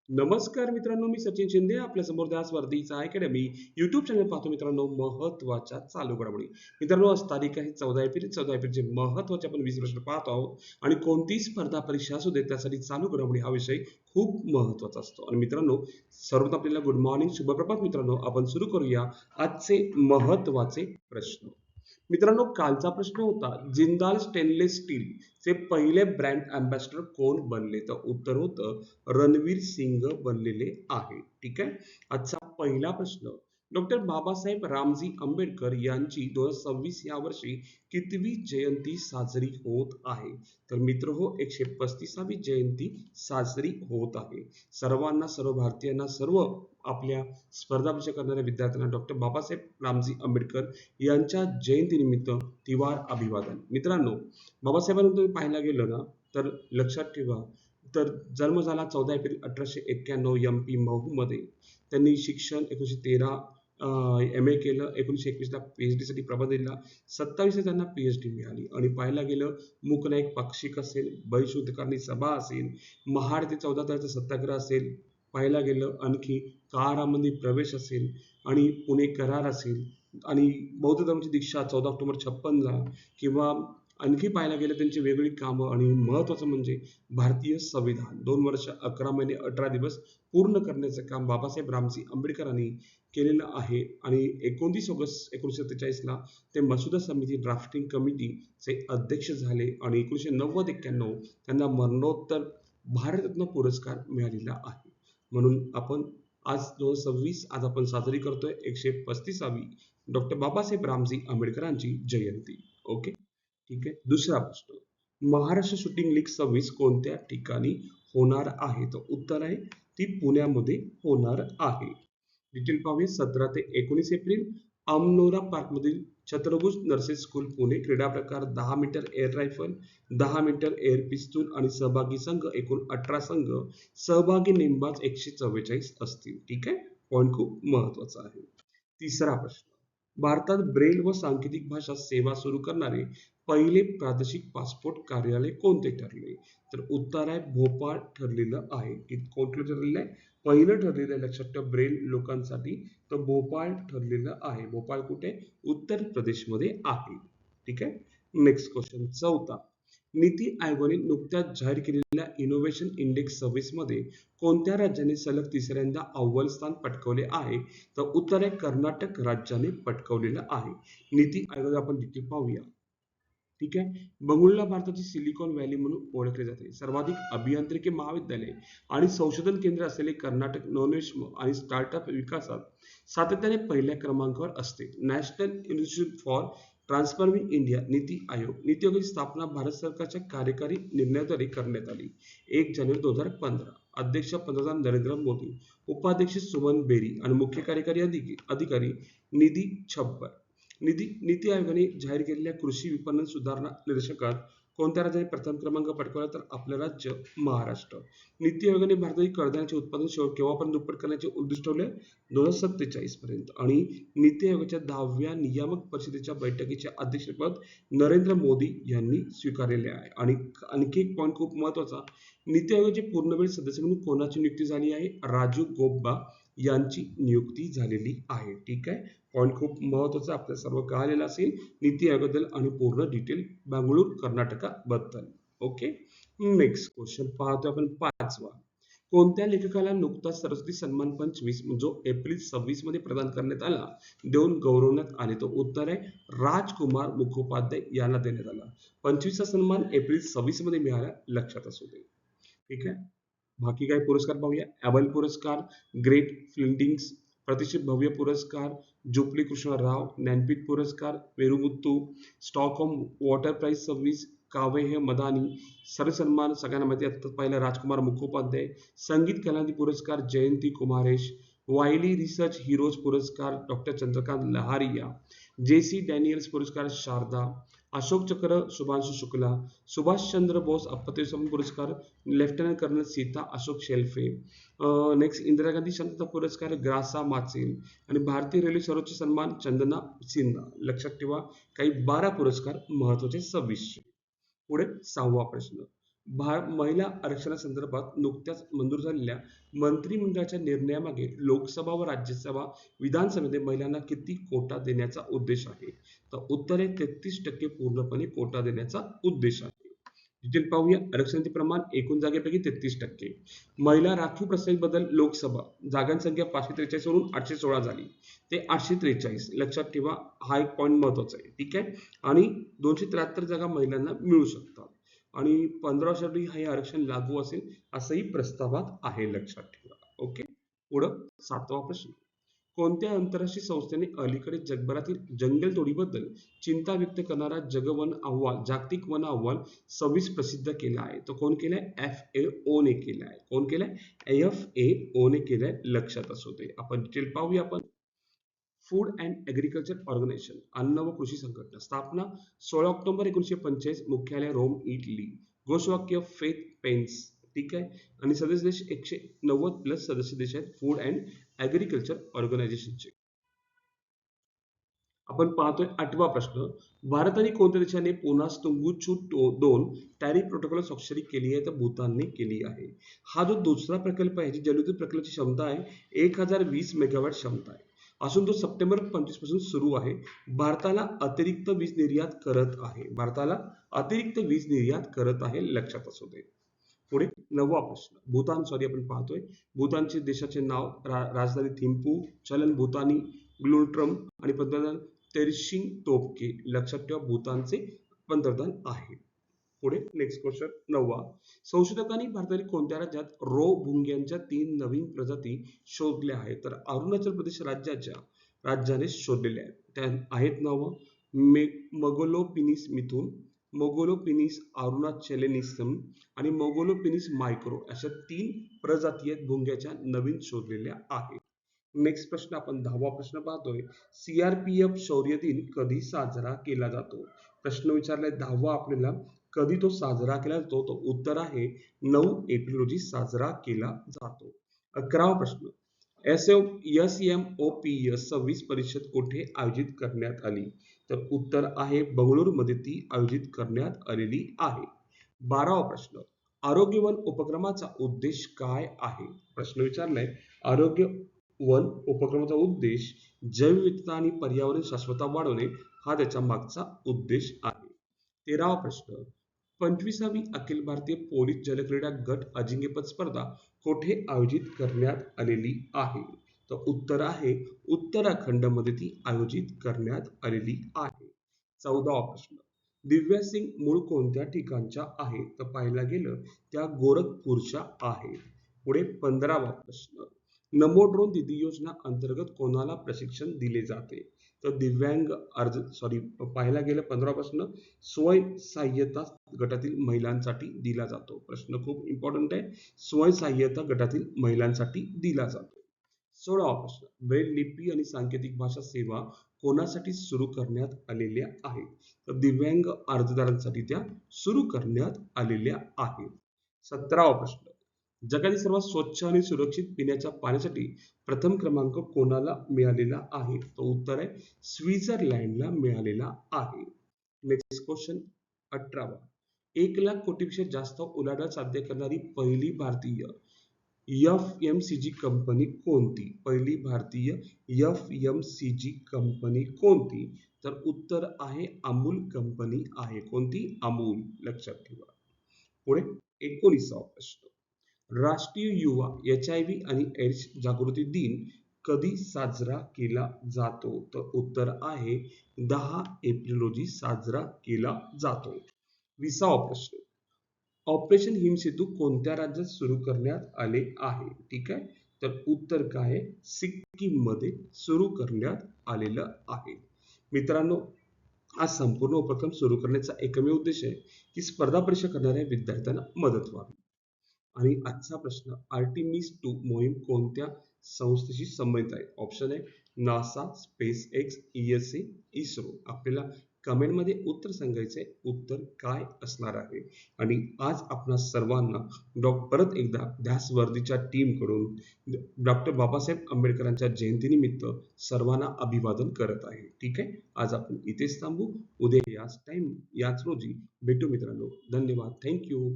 नमस्कार मित्रांनो, मी सचिन शिंदे आपल्या समोर त्या स्पर्धेचा अकॅडमी युट्यूब चॅनल पाहतो. मित्रांनो, महत्त्वाच्या चालू घडामोडी. मित्रांनो, आज तारीख आहे 14 एप्रिल. 14 एप्रिलचे महत्त्वाचे आपण 20 प्रश्न पाहत आहोत आणि कोणतीही स्पर्धा परीक्षा असू दे त्यासाठी चालू घडामोडी हा विषय खूप महत्त्वाचा असतो. आणि मित्रांनो, सर्वप्रथम आपल्याला गुड मॉर्निंग, शुभप्रभात. मित्रांनो, आपण सुरू करूया आजचे महत्त्वाचे प्रश्न. मित्रांनो, कालचा प्रश्न होता जिंदाल स्टेनलेस स्टील चे पहिले ब्रँड अँबॅसेडर कोण बनले? तर उत्तर होतं रणवीर सिंग बनलेले आहे. ठीक आहे. आजचा पहिला प्रश्न, डॉक्टर बाबासाहेब रामजी आंबेडकर यांची 2026 या वर्षी कितवी जयंती साजरी होत आहे? तर मित्र हो, 135वी जयंती साजरी होत आहे. सर्वांना, सर्व भारतीयांना, सर्व आपल्या स्पर्धा परीक्षा करणाऱ्या विद्यार्थ्यांना डॉक्टर बाबासाहेब रामजी आंबेडकर यांच्या जयंतीनिमित्त तिवार अभिवादन. मित्रांनो, बाबासाहेबांना तुम्ही पाहायला गेलं ना, तर लक्षात ठेवा, तर जन्म झाला 14 एप्रिल 1891 MP महू मध्ये. त्यांनी शिक्षण 1913 MA केलं. 1921ला PhD साठी प्रबंध दिला. 27 त्यांना PhD मिळाली. आणि पाहायला गेलं, मूकनायक पाक्षिक असेल, बहिष्कृतकारणी सभा असेल, महाड ते 14 तारखेचा सत्याग्रह असेल, पाहायला गेलं आणखी काळामध्ये प्रवेश असेल आणि पुणे करार असेल आणि बौद्ध धर्माची दीक्षा 14 ऑक्टोबर 56ला, किंवा आणखी पाहायला गेलं त्यांची वेगवेगळी कामं आणि महत्त्वाचं म्हणजे भारतीय संविधान 2 वर्ष 11 महिने 18 दिवस पूर्ण करण्याचं काम बाबासाहेब रामजी आंबेडकरांनी केलेलं आहे. आणि 29 ऑगस्ट 1947ला ते मसुदा समिती ड्राफ्टिंग कमिटीचे अध्यक्ष झाले आणि 1990-91 त्यांना मरणोत्तर भारतरत्न पुरस्कार मिळालेला आहे. म्हणून आपण आज 2026 आज आपण साजरी करतोय 135वी डॉक्टर बाबासाहेब रामजी आंबेडकरांची जयंती. ओके, ठीक आहे. दुसरा प्रश्न, महाराष्ट्र शूटिंग लीग 26 कोणत्या ठिकाणी होणार आहे? तर उत्तर आहे ती पुण्यामध्ये होणार आहे. डिटेल पाहूया. 17 ते 19 एप्रिल अमनोरा पार्कमधील छत्रभुज नर्सिंग स्कूल पुणे. क्रीडा प्रकार 10 metre air rifle, 10 metre air पिस्तूल आणि सहभागी संघ एकूण 18 संघ. सहभागी नेमबाज 144 असतील. ठीक आहे. पॉईंट खूप महत्वाचा आहे. तिसरा प्रश्न, भारतात ब्रेल व सांकेतिक भाषा सेवा सुरू करणारे पहिले प्रादेशिक पासपोर्ट कार्यालय कोणते ठरले? तर उत्तर आहे भोपाळ ठरलेलं आहे. कोणतं ठरलेलं आहे? पहिलं ठरलेलं आहे. लक्षात ठेवा, ब्रेल लोकांसाठी तर भोपाळ ठरलेलं आहे. भोपाळ कुठे? उत्तर प्रदेशमध्ये आहे. ठीक आहे. नेक्स्ट क्वेश्चन, चौथा, नीती आयोगाने नुकत्याच जाहीर केलेल्या इनोव्हेशन इंडेक्स 26 मध्ये कोणत्या राज्याने सलग तिसऱ्यांदा अव्वल स्थान पटकावले आहे? तर उत्तर आहे कर्नाटक राज्याने पटकावलेलं आहे. नीती आयोग आपण डिटेल पाहूया. ठीक आहे. बंगळुरूला भारताची सिलिकॉन व्हॅली म्हणून ओळखले जाते. सर्वाधिक अभियांत्रिकी महाविद्यालय आणि संशोधन केंद्र असलेले कर्नाटक नवोन्मेष आणि स्टार्टअप विकासात सातत्याने पहिल्या क्रमांकावर असते. National institute for transforming India NITI Aayog. NITI आयोगाची स्थापना भारत सरकारच्या कार्यकारी निर्णयाद्वारे करण्यात आली 1 जानेवारी 2015. अध्यक्ष पंतप्रधान नरेंद्र मोदी, उपाध्यक्ष सुमन बेरी आणि मुख्य कार्यकारी अधिकारी निधी छब्बर. नीती आयोगाने जाहीर केलेल्या कृषी विपणन सुधारणा निर्देशकात कोणत्या राज्याने प्रथम क्रमांक पटकावला? तर आपलं राज्य महाराष्ट्र. नीती आयोगाने भारतातील कडधान्याचे उत्पादन केव्हापर्यंत दुप्पट करण्याचे उद्दिष्ट ठेवले? 2047 पर्यंत. आणि नीती आयोगाच्या 10व्या नियामक परिषदेच्या बैठकीचे अध्यक्षपद नरेंद्र मोदी यांनी स्वीकारलेले आहे. आणि आणखी एक पॉईंट खूप महत्वाचा, नीती आयोगाचे पूर्णवेळ सदस्य म्हणून कोणाची नियुक्ती झाली आहे? राजू गोब्बा यांची नियुक्ती झालेली आहे. ठीक आहे. पॉईंट खूप महत्वाचा आपल्या सर्व कळालेला असेल नीती आयोगाबद्दल आणि पूर्ण डिटेल बंगळुरू कर्नाटकाबद्दल. ओके. नेक्स्ट क्वेश्चन पाहतो आपण पाचवा. कोणत्या लेखकाला नुकताच सरस्वती सन्मान 25 जो एप्रिल 26 मध्ये प्रदान करण्यात आला देऊन गौरवण्यात आले? तो उत्तर आहे राजकुमार मुखोपाध्याय यांना देण्यात आला. 25वा सन्मान एप्रिल 26 मध्ये मिळाला, लक्षात असू दे. ठीक आहे. बाकी काही पुरस्कार पाहूया. ॲबल पुरस्कार, ग्रेट फिल्डिंग्स प्रतिष्ठित भव्य पुरस्कार, जुबली कृष्ण राव, ज्ञानपीठ पुरस्कार, वेरुमुत्तू, स्टॉकहोम वॉटर प्राइज 26, काव्य हे मदानी, सन्मान सगळ्यांना माहिती आता पहिला राजकुमार मुखोपाध्याय, संगीत कलानिधी पुरस्कार जयंती कुमारेश, वायली रिसर्च हिरोज पुरस्कार डॉक्टर चंद्रकांत लहारिया, JC डॅनियल्स पुरस्कार शारदा, अशोक चक्र शुभांशु शुक्ला, सुभाषचंद्र बोस अपत्य पुरस्कार lieutenant colonel Sita Ashok Shelke, next Indira Gandhi शांतता पुरस्कार ग्रासा माचेल आणि भारतीय रेल्वे सर्वोच्च सन्मान चंदना सिन्हा. लक्षात ठेवा, काही 12 पुरस्कार महत्वाचे 26. पुढे 6वा प्रश्न, महिला आरक्षणासंदर्भात नुकत्याच मंजूर झालेल्या मंत्रिमंडळाच्या निर्णयामागे लोकसभा व राज्यसभा विधानसभेमध्ये महिलांना किती कोटा देण्याचा उद्देश आहे? तर उत्तर आहे 33% पूर्णपणे कोटा देण्याचा उद्देश आहे. डिटेल पाहूया. आरक्षणाचे प्रमाण एकूण जागेपैकी 33%. महिला राखीव प्रस्तावित बदल लोकसभा जागांसंख्या 543 वरून 816 झाली ते 843. लक्षात ठेवा, हा एक पॉईंट महत्वाचा आहे. ठीक आहे. आणि 273 जागा महिलांना मिळू शकतात आणि 15 वर्षासाठी हे आरक्षण लागू असेल असंही प्रस्तावात आहे. लक्षात ठेवा. ओके. पुढं 7वा प्रश्न. कोणत्या आंतरराष्ट्रीय संस्थेने अलीकडे जगभरातील जंगलतोडीबद्दल चिंता व्यक्त करणारा जागतिक वन अहवाल 26 प्रसिद्ध केला आहे? तो कोण केलाय? FAO ने केलाय. कोण केलाय? FAO ने केलाय. लक्षात असू दे. आपण डिटेल पाहूया. आपण फूड अँड ॲग्रिकल्चर ऑर्गनायझेशन, अन्न व कृषी संघटना, स्थापना 16 ऑक्टोबर 1945, मुख्यालय रोम, इटली. घोषवाक्य फेथ पेन्स. ठीक आहे. आणि सदस्य देश 190 प्लस सदस्य देश आहेत फूड अँड ॲग्रिकल्चर ऑर्गनायझेशनचे. आपण पाहतोय 8वा प्रश्न. भारत आणि कोणत्या देशाने पोनास तुंगुचू 2 टॅरिफ प्रोटोकॉल स्वाक्षरी केली आहे? तर भूतानने केली आहे. हा जो दुसरा प्रकल्प आहे, जी जलविद्युत प्रकल्पाची क्षमता आहे 1020 मेगावॅट क्षमता आहे, असून तो सप्टेंबर 25 पासून सुरू आहे. भारताला अतिरिक्त वीज निर्यात करत आहे. भारताला अतिरिक्त वीज निर्यात करत आहे. लक्षात असू दे. पुढे 9वा प्रश्न. आपण पाहतोय. भूतानचे देशाचे नाव, राजधानी थिम्पू, चलन भूतानी, ग्लुट्रम आणि पंतप्रधान तेरशिंग तोपके. लक्षात ठेवा, भूतानचे पंतप्रधान आहे. पुढे नेक्स्ट क्वेश्चन 9वा. संशोधकांनी भारतातील कोणत्या राज्यात भुंग्यांच्या 3 नवीन प्रजाती शोधल्या आहेत? तर अरुणाचल प्रदेश राज्याने शोधलेल्या आहेत. त्या आहेत नाव मगोलोपिनिस मिथुन, मोगोलोपिनिस अरुणाचलेनिसम आणि मोगोलोपिनिस मायक्रो, अशा 3 प्रजाती आहेत भुंग्याच्या नवीन शोधलेल्या आहेत. नेक्स्ट प्रश्न, आपण 10वा प्रश्न पाहतोय. CRPF शौर्य दिन कधी साजरा केला जातो? प्रश्न विचारलाय 10वा आपल्याला, कधी तो साजरा केला जातो? तो उत्तर आहे 9 एप्रिल रोजी साजरा केला जातो. 11वा प्रश्न. SMOPS 26 परिषद कुठे आयोजित करण्यात आली? तर उत्तर आहे बंगळुरूमध्ये ती आयोजित करण्यात आलेली आहे. 12वा प्रश्न. आरोग्यवन उपक्रमाचा उद्देश काय आहे? प्रश्न विचारलाय, आरोग्य वन उपक्रमाचा उद्देश जैवविविधता आणि पर्यावरण शाश्वतता वाढवणे हा त्याच्या मागचा उद्देश आहे. 13वा प्रश्न. 25वी अखिल भारतीय पोलीस जलक्रीडा गट अजिंक्यपद स्पर्धा कोठे आयोजित करण्यात आलेली आहे? तर उत्तर आहे उत्तराखंडमध्ये ती आयोजित करण्यात आलेली आहे. 14वा प्रश्न. दिव्या सिंग मूळ कोणत्या ठिकाणच्या आहे? तर पाहायला गेलं त्या गोरखपूरच्या आहे. पुढे 15वा प्रश्न. नमो ड्रोन दीदी योजना अंतर्गत कोणाला प्रशिक्षण दिले जाते? तर दिव्यांग पाहायला गेलं 15 प्रश्न, स्वयंसहाय्यता गटातील महिलांसाठी दिला जातो. प्रश्न खूप इम्पॉर्टंट आहे. स्वयंसहाय्यता गटातील महिलांसाठी दिला जातो. 16वा प्रश्न. ब्रेल लिपी आणि सांकेतिक भाषा सेवा कोणासाठी सुरू करण्यात आलेल्या आहेत? तर दिव्यांग अर्जदारांसाठी त्या सुरू करण्यात आलेल्या आहेत. 17वा प्रश्न. जगातील सर्वात स्वच्छ आणि सुरक्षित पिण्याच्या पाण्यासाठी प्रथम क्रमांक कोणाला मिळालेला आहे? तर उत्तर आहे स्वित्झर्लंडला मिळालेला आहे. Next question 18वा. 1,00,000 कोटीपेक्षा जास्त उलाढाल साध्य करणारी पहिली भारतीय FMCG कंपनी कोणती? पहिली भारतीय FMCG कंपनी कोणती? तर उत्तर आहे अमूल कंपनी आहे. कोणती? अमूल. लक्षात ठेवा. पुढे 19वा प्रश्न. राष्ट्रीय युवा HIV आणि एड्स जागृती दिन कधी साजरा केला जातो? तर उत्तर आहे 10 एप्रिल रोजी साजरा केला जातो. 20वा प्रश्न. ऑपरेशन हिमसेतू कोणत्या राज्यात सुरू करण्यात आले आहे? ठीक आहे. तर उत्तर काय आहे? सिक्कीम मध्ये सुरू करण्यात आलेलं आहे. मित्रांनो, हा संपूर्ण उपक्रम सुरू करण्याचा एकमेव उद्देश आहे की स्पर्धा परीक्षा करणाऱ्या विद्यार्थ्यांना मदत व्हावी. आणि आजचा प्रश्न, आर्टिमिस 2 मोहीम कोणत्या संस्थेशी संबंधित आहे? ऑप्शन आहे NASA, space x, ESA, ISRO. आपल्याला कमेंटमध्ये उत्तर सांगायचंय, उत्तर काय असणार आहे. आणि आज आपणा सर्वांना परत एकदा ध्यास वर्दीच्या टीमकडून डॉक्टर बाबासाहेब आंबेडकरांच्या जयंतीनिमित्त सर्वांना अभिवादन करत आहे. ठीक आहे, आज आपण इथेच थांबू. उद्या याच रोजी भेटू मित्रांनो. धन्यवाद. Thank you.